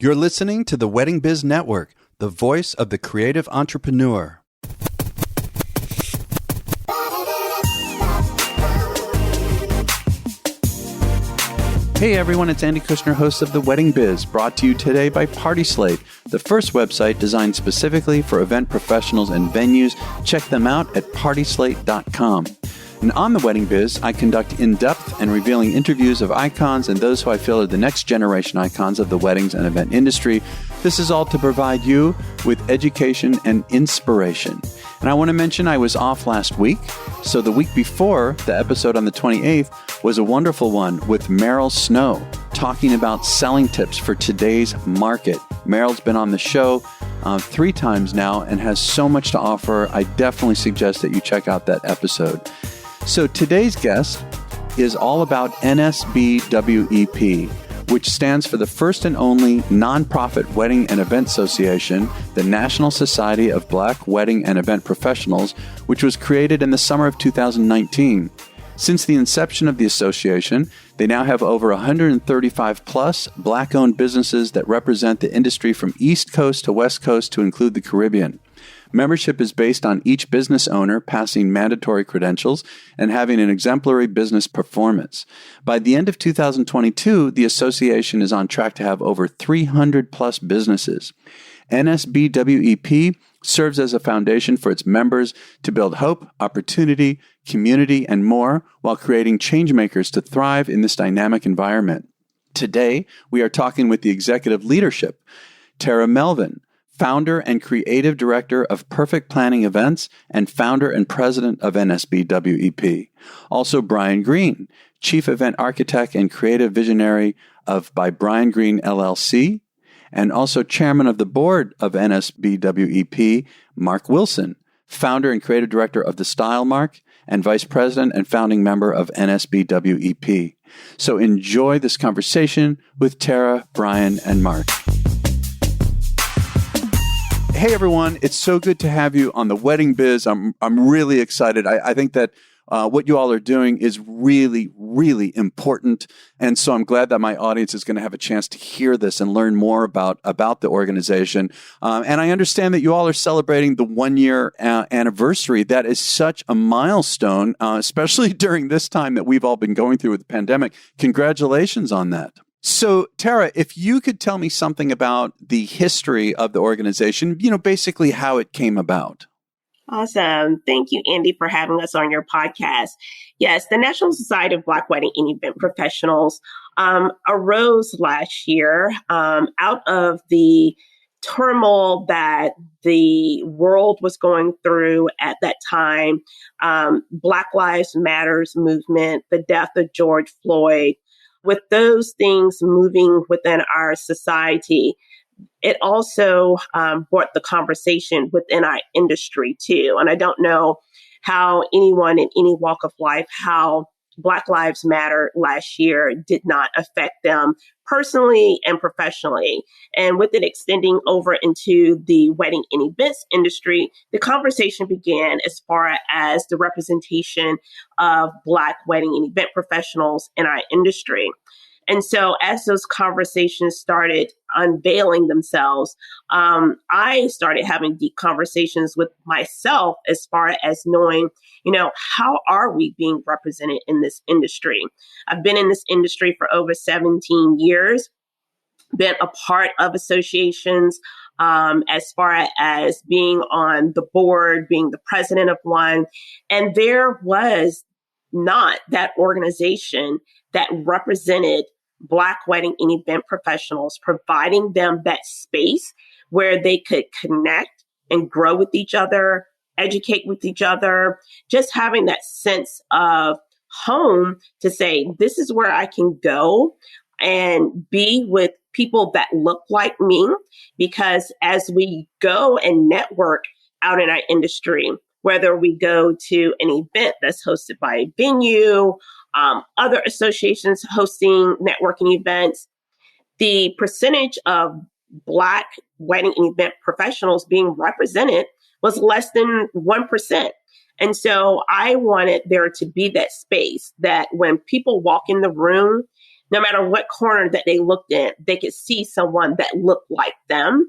You're listening to the Wedding Biz Network, the voice of the creative entrepreneur. Hey everyone, it's Andy Kushner, host of The Wedding Biz, brought to you today by Party Slate, the first website designed specifically for event professionals and venues. Check them out at partyslate.com. And on The Wedding Biz, I conduct in-depth and revealing interviews of icons and those who I feel are the next generation icons of the weddings and event industry. This is all to provide you with education and inspiration. And I want to mention I was off last week. So the week before, the episode on the 28th was a wonderful one with Meryl Snow talking about selling tips for today's market. Meryl's been on the show 3 times now and has so much to offer. I definitely suggest that you check out that episode. So today's guest is all about NSBWEP, which stands for the first and only nonprofit wedding and event association, the National Society of Black Wedding and Event Professionals, which was created in the summer of 2019. Since the inception of the association, they now have over 135 plus Black-owned businesses that represent the industry from East Coast to West Coast to include the Caribbean. Membership is based on each business owner passing mandatory credentials and having an exemplary business performance. By the end of 2022, the association is on track to have over 300 plus businesses. NSBWEP serves as a foundation for its members to build hope, opportunity, community, and more while creating change makers to thrive in this dynamic environment. Today, we are talking with the executive leadership, Tara Melvin, founder and creative director of Perfect Planning Events and founder and president of NSBWEP. Also, Brian Green, chief event architect and creative visionary of By Brian Green LLC, and also chairman of the board of NSBWEP, Marc Wilson, founder and creative director of The Style Mark, and vice president and founding member of NSBWEP. So enjoy this conversation with Tara, Brian, and Marc. Hey everyone, it's so good to have you on the Wedding Biz. I'm really excited. I think that what you all are doing is really, really important. And so I'm glad that my audience is going to have a chance to hear this and learn more about the organization. And I understand that you all are celebrating the 1-year anniversary. That is such a milestone, especially during this time that we've all been going through with the pandemic. Congratulations on that. So, Tara, if you could tell me something about the history of the organization, basically how it came about. Awesome. Thank you, Andy, for having us on your podcast. Yes, the National Society of Black Wedding and Event Professionals arose last year out of the turmoil that the world was going through at that time. Black Lives Matters movement, the death of George Floyd. With those things moving within our society, it also brought the conversation within our industry too. And I don't know how anyone in any walk of life, how Black Lives Matter last year did not affect them personally and professionally. And with it extending over into the wedding and events industry, the conversation began as far as the representation of Black wedding and event professionals in our industry. And so as those conversations started unveiling themselves, I started having deep conversations with myself as far as knowing, how are we being represented in this industry? I've been in this industry for over 17 years, been a part of associations as far as being on the board, being the president of one. And there was not that organization that represented Black wedding and event professionals, providing them that space where they could connect and grow with each other, educate with each other, just having that sense of home to say, this is where I can go and be with people that look like me. Because as we go and network out in our industry, whether we go to an event that's hosted by a venue, other associations hosting networking events, the percentage of Black wedding and event professionals being represented was less than 1%. And so I wanted there to be that space that when people walk in the room, no matter what corner that they looked in, they could see someone that looked like them.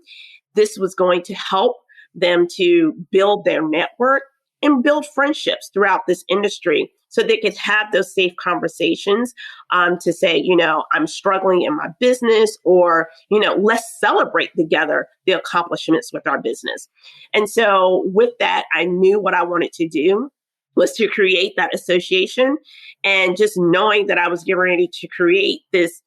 This was going to help them to build their network and build friendships throughout this industry so they could have those safe conversations to say, I'm struggling in my business, or, let's celebrate together the accomplishments with our business. And so with that, I knew what I wanted to do was to create that association, and just knowing that I was getting ready to create this,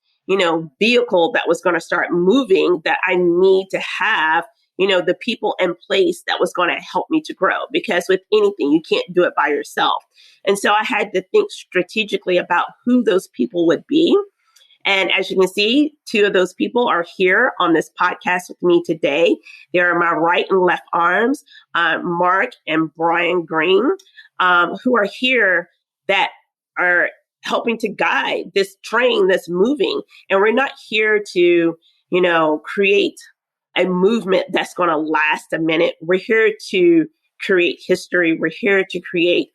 vehicle that was going to start moving, that I need to have the people in place that was going to help me to grow, because with anything, you can't do it by yourself. And so I had to think strategically about who those people would be. And as you can see, two of those people are here on this podcast with me today. They are my right and left arms, Marc and Brian Green, who are here that are helping to guide this train that's moving. And we're not here to, create a movement that's going to last a minute. We're here to create history. We're here to create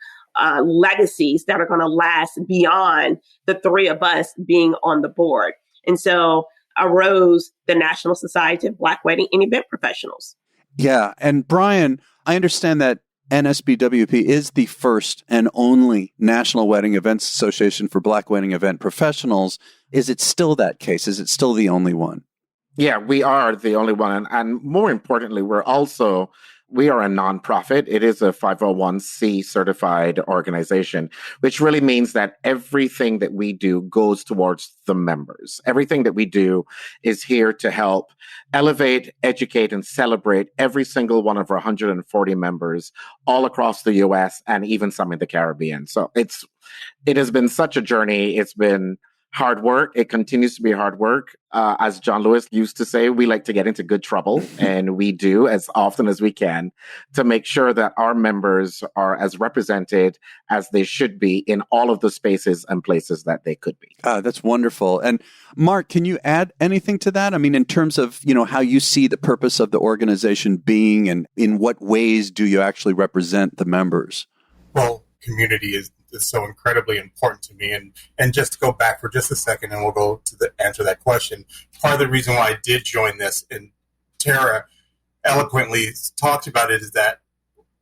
legacies that are going to last beyond the three of us being on the board. And so arose the National Society of Black Wedding and Event Professionals. Yeah. And Brian, I understand that NSBWEP is the first and only National Wedding Events Association for Black Wedding Event Professionals. Is it still that case? Is it still the only one? Yeah, we are the only one. And more importantly, we are a nonprofit. It is a 501c certified organization, which really means that everything that we do goes towards the members. Everything that we do is here to help elevate, educate, and celebrate every single one of our 140 members all across the U.S. and even some in the Caribbean. So it has been such a journey. It's been hard work. It continues to be hard work. As John Lewis used to say, we like to get into good trouble, and we do as often as we can to make sure that our members are as represented as they should be in all of the spaces and places that they could be. That's wonderful. And Marc, can you add anything to that? I mean, in terms of, how you see the purpose of the organization being, and in what ways do you actually represent the members? Well, community is so incredibly important to me. And just to go back for just a second, and we'll go to answer that question. Part of the reason why I did join this, and Tara eloquently talked about it, is that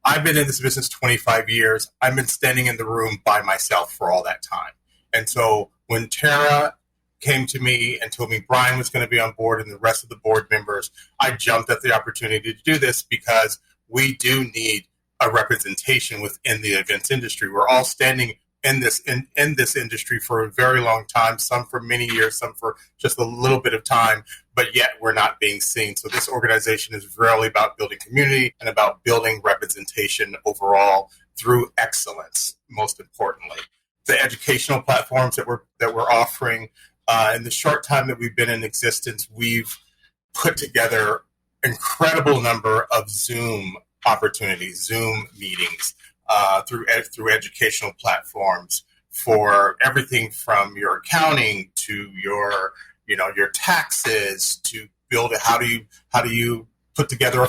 I've been in this business 25 years. I've been standing in the room by myself for all that time. And so when Tara came to me and told me Brian was going to be on board and the rest of the board members, I jumped at the opportunity to do this, because we do need a representation within the events industry. We're all standing in this industry for a very long time, some for many years, some for just a little bit of time, but yet we're not being seen. So this organization is really about building community and about building representation overall through excellence, most importantly. The educational platforms that we're offering, in the short time that we've been in existence, we've put together incredible number of Zoom opportunities, Zoom meetings, through educational platforms for everything from your accounting to your taxes, to build how do you put together a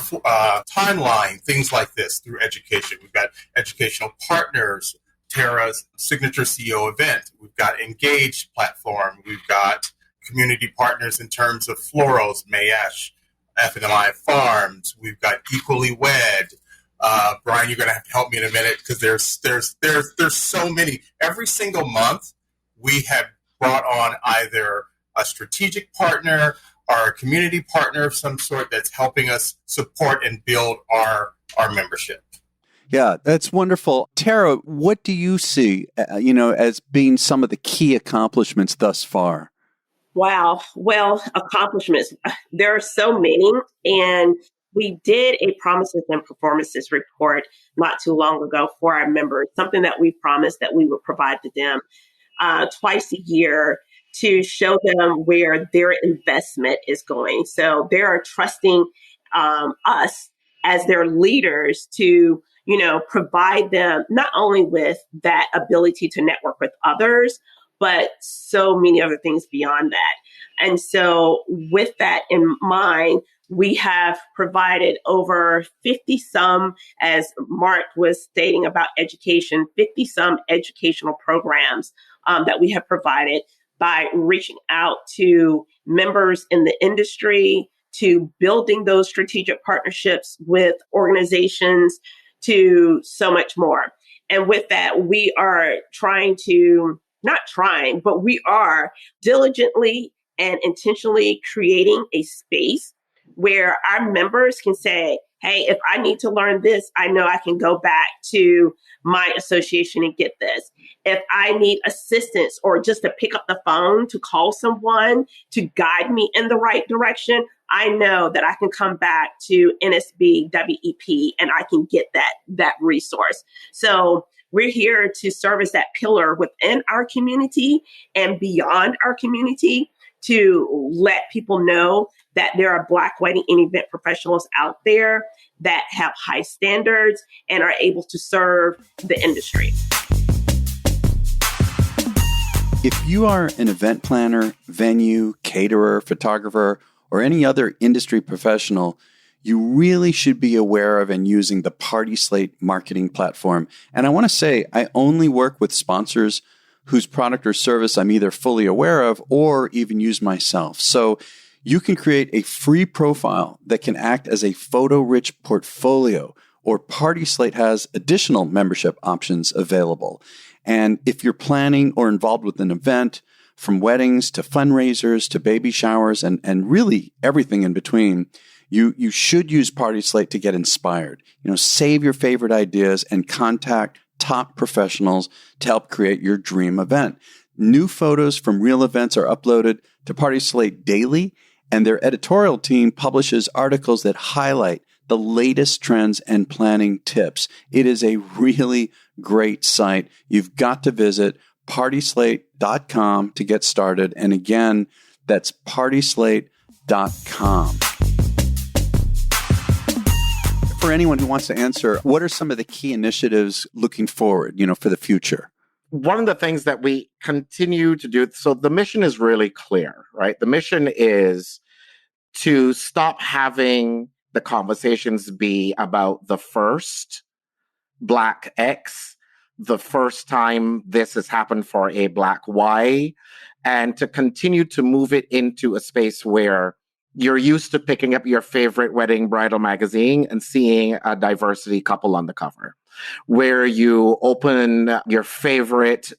timeline, things like this through education. We've got educational partners, Tara's signature CEO event. We've got Engaged platform. We've got community partners in terms of Florals, Mayesh, FNMI Farms. We've got Equally Wed. Brian, you're going to have to help me in a minute, because there's so many. Every single month, we have brought on either a strategic partner or a community partner of some sort that's helping us support and build our membership. Yeah, that's wonderful. Tara, what do you see, as being some of the key accomplishments thus far? Wow. Well, accomplishments. There are so many. And we did a promises and performances report not too long ago for our members, something that we promised that we would provide to them twice a year to show them where their investment is going. So they are trusting us as their leaders to, provide them not only with that ability to network with others, but so many other things beyond that. And so with that in mind, we have provided over 50 some, as Marc was stating about education, 50 some educational programs that we have provided by reaching out to members in the industry, to building those strategic partnerships with organizations, to so much more. And with that, we are we are diligently and intentionally creating a space where our members can say, hey, if I need to learn this, I know I can go back to my association and get this. If I need assistance or just to pick up the phone to call someone to guide me in the right direction, I know that I can come back to NSBWEP and I can get that resource. So we're here to serve as that pillar within our community and beyond our community to let people know that there are Black wedding and event professionals out there that have high standards and are able to serve the industry. If you are an event planner, venue, caterer, photographer, or any other industry professional, you really should be aware of and using the Party Slate marketing platform. And I want to say, I only work with sponsors whose product or service I'm either fully aware of or even use myself. So you can create a free profile that can act as a photo-rich portfolio, or Party Slate has additional membership options available. And if you're planning or involved with an event, from weddings to fundraisers to baby showers and really everything in between, you should use Party Slate to get inspired. Save your favorite ideas and contact top professionals to help create your dream event. New photos from real events are uploaded to Party Slate daily, and their editorial team publishes articles that highlight the latest trends and planning tips. It is a really great site. You've got to visit partyslate.com to get started. And again, that's partyslate.com. For anyone who wants to answer, what are some of the key initiatives looking forward, for the future? One of the things that we continue to do, so the mission is really clear, right? The mission is to stop having the conversations be about the first Black X, the first time this has happened for a Black Y, and to continue to move it into a space where you're used to picking up your favorite wedding bridal magazine and seeing a diversity couple on the cover, where you open your favorite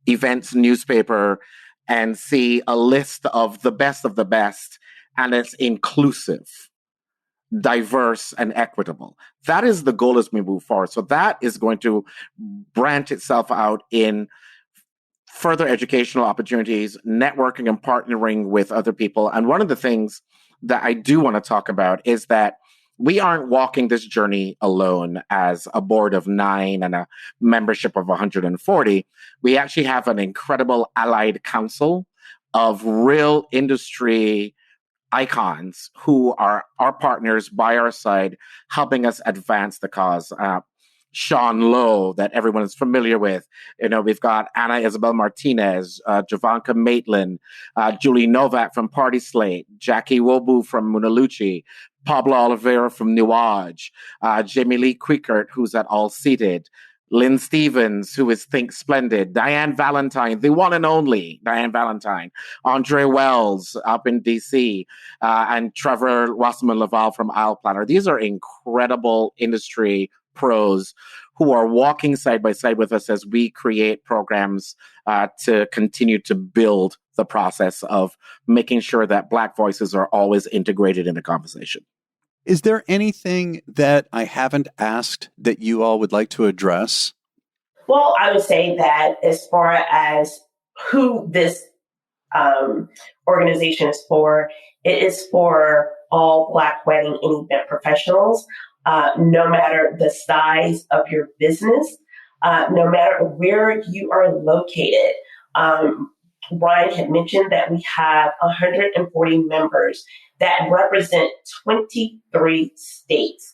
events newspaper and see a list of the best, and it's inclusive, diverse, and equitable. That is the goal as we move forward. So that is going to branch itself out in further educational opportunities, networking and partnering with other people. And one of the things that I do want to talk about is that we aren't walking this journey alone as a board of 9 and a membership of 140. We actually have an incredible allied council of real industry icons who are our partners by our side, helping us advance the cause. Sean Lowe, that everyone is familiar with. We've got Anna Isabel Martinez, Javanka Maitland, Julie Novak from Party Slate, Jackie Wobu from Munaluchi, Pablo Oliveira from Nuage, Jamie Lee Quickert, who's at All Seated, Lynn Stevens, who is Think Splendid, Diane Valentine, the one and only Diane Valentine, Andre Wells up in DC, and Trevor Wasserman-Laval from Aisle Planner. These are incredible industry pros who are walking side by side with us as we create programs to continue to build the process of making sure that Black voices are always integrated in the conversation. Is there anything that I haven't asked that you all would like to address? Well, I would say that as far as who this organization is for, it is for all Black wedding and event professionals, no matter the size of your business, no matter where you are located. Brian had mentioned that we have 140 members that represent 23 states,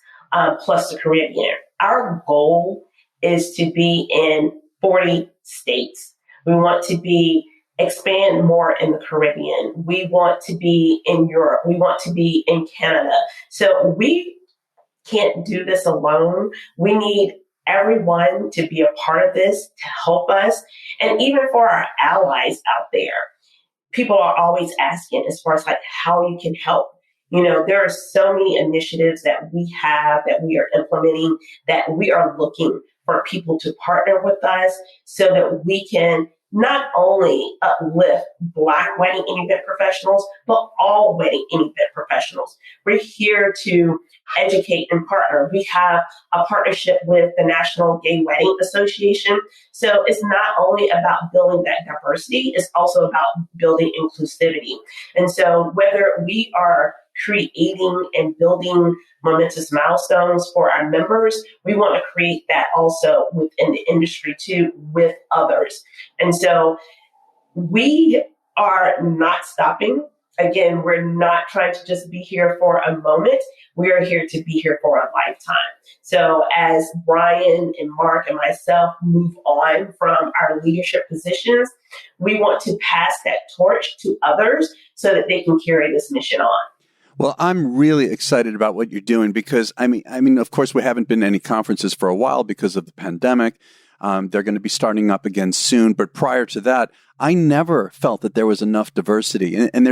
plus the Caribbean. Our goal is to be in 40 states. We want to expand more in the Caribbean. We want to be in Europe. We want to be in Canada. So we can't do this alone. We need everyone to be a part of this, to help us, and even for our allies out there. People are always asking as far as like how you can help. You know, there are so many initiatives that we have that we are implementing that we are looking for people to partner with us so that we can not only uplift Black wedding and event professionals, but all wedding and event professionals. We're here to educate and partner. We have a partnership with the National Gay Wedding Association. So it's not only about building that diversity, it's also about building inclusivity. And so whether we are creating and building momentous milestones for our members, we want to create that also within the industry too, with others. And so we are not stopping. Again, we're not trying to just be here for a moment. We are here to be here for a lifetime. So as Brian and Marc and myself move on from our leadership positions, we want to pass that torch to others so that they can carry this mission on. Well, I'm really excited about what you're doing because, I mean, of course, we haven't been to any conferences for a while because of the pandemic. They're going to be starting up again soon. But prior to that, I never felt that there was enough diversity. And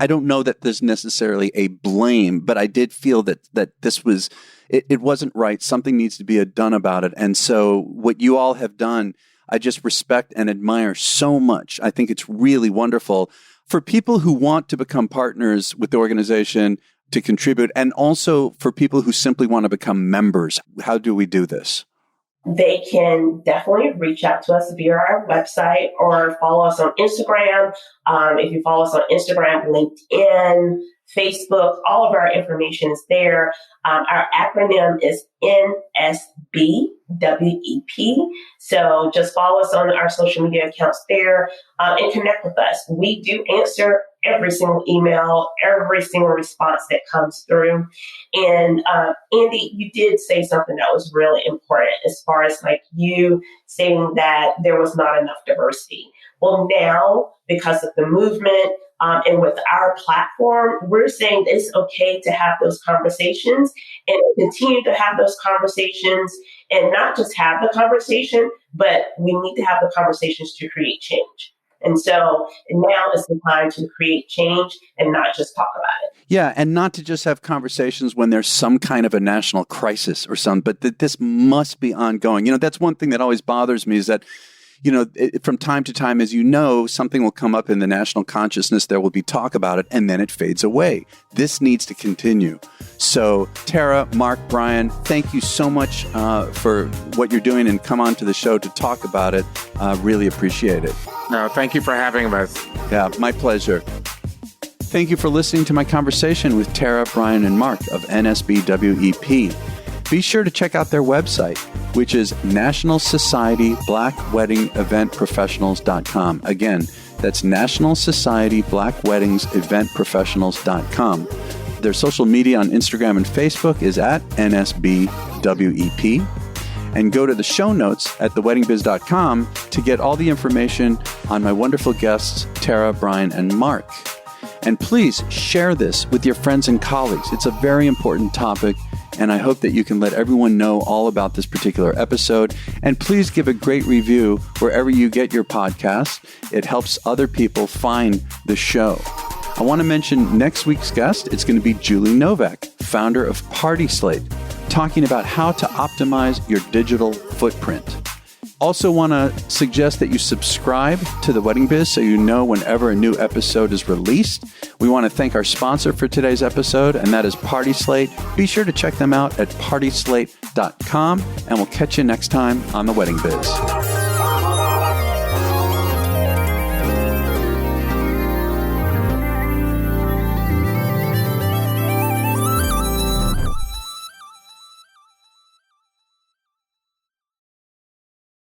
I don't know that there's necessarily a blame, but I did feel that this was, it wasn't right. Something needs to be done about it. And so what you all have done, I just respect and admire so much. I think it's really wonderful for people who want to become partners with the organization to contribute, and also for people who simply want to become members. How do we do this? They can definitely reach out to us via our website or follow us on Instagram. If you follow us on Instagram, LinkedIn, Facebook, all of our information is there. Our acronym is NSBWEP. So just follow us on our social media accounts there and connect with us. We do answer every single email, every single response that comes through. And Andy, you did say something that was really important as far as like you saying that there was not enough diversity. Well, now, because of the movement and with our platform, we're saying it's okay to have those conversations and continue to have those conversations and not just have the conversation, but we need to have the conversations to create change. And so now is the time to create change and not just talk about it. Yeah, and not to just have conversations when there's some kind of a national crisis or something, but that this must be ongoing. You know, that's one thing that always bothers me is that, you know, from time to time, as you know, something will come up in the national consciousness, there will be talk about it, and then it fades away. This needs to continue. So, Tara, Marc, Brian, thank you so much for what you're doing and come on to the show to talk about it. Really appreciate it. No, thank you for having us. Yeah, my pleasure. Thank you for listening to my conversation with Tara, Brian, and Marc of NSBWEP. Be sure to check out their website, which is National Society Black Wedding Event Professionals.com. Again, that's National Society Black Weddings Event Professionals.com. Their social media on Instagram and Facebook is at NSBWEP. And go to the show notes at theweddingbiz.com to get all the information on my wonderful guests, Tara, Brian, and Marc. And please share this with your friends and colleagues. It's a very important topic, and I hope that you can let everyone know all about this particular episode. And please give a great review wherever you get your podcast. It helps other people find the show. I want to mention next week's guest. It's going to be Julie Novak, founder of Party Slate, talking about how to optimize your digital footprint. Also want to suggest that you subscribe to The Wedding Biz so you know whenever a new episode is released. We want to thank our sponsor for today's episode, and that is Party Slate. Be sure to check them out at partyslate.com, and we'll catch you next time on The Wedding Biz.